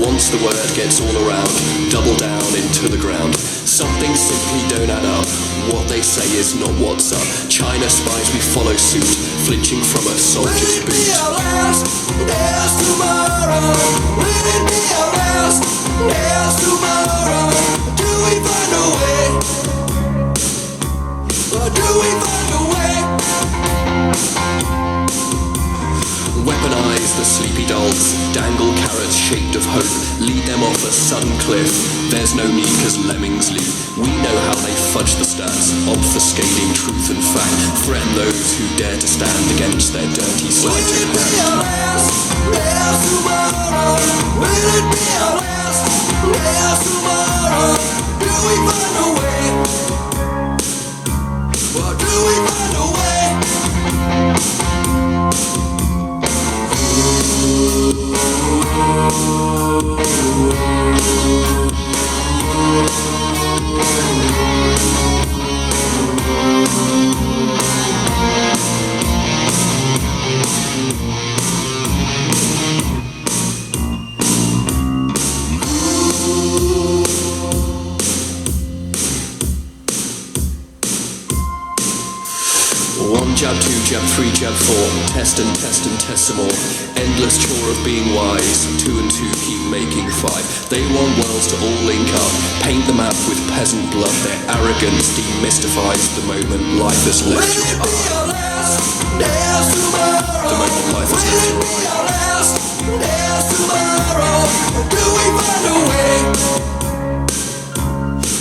Once the word gets all around, double down into the ground. Something simply don't add up. What they say is not what's up. China spies, we follow suit, flinching from a soldier's boot. Will it be our last? There's tomorrow. Will it be our last? There's tomorrow. Do we find a way? Or do we find a way? Weaponize the sleepy dolls, dangle carrots shaped of hope, lead them off a sudden cliff. There's no need cause lemmings leap. We know how they fudge the stats, obfuscating truth and fact. Threaten those who dare to stand against their dirty sleight of hand. Will it be our last? There's tomorrow. Will it be our last? There's tomorrow. Do we find a way? Or do we find a way? One jab, two jab, three jab, four. Test and test and test some more. Endless chore of being wise. 2 and 2 keep making 5. They want worlds to all link up. Paint the map with peasant blood. Their arrogance demystifies the moment life has left your eye. The moment life has left your eye. There's tomorrow. Do we find a way?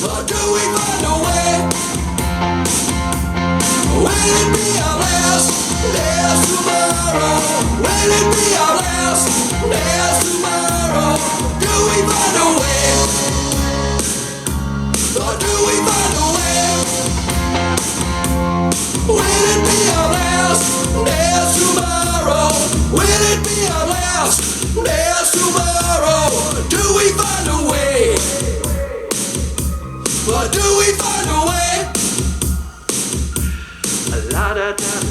Or do we find a way? Will it be our last? There's tomorrow. Will it be our last? There's tomorrow. Do we find a way? Or do we find a way? Will it be our last? There's tomorrow. Will it be our last? There's tomorrow. Do we find a way? Or do we find a way? La da da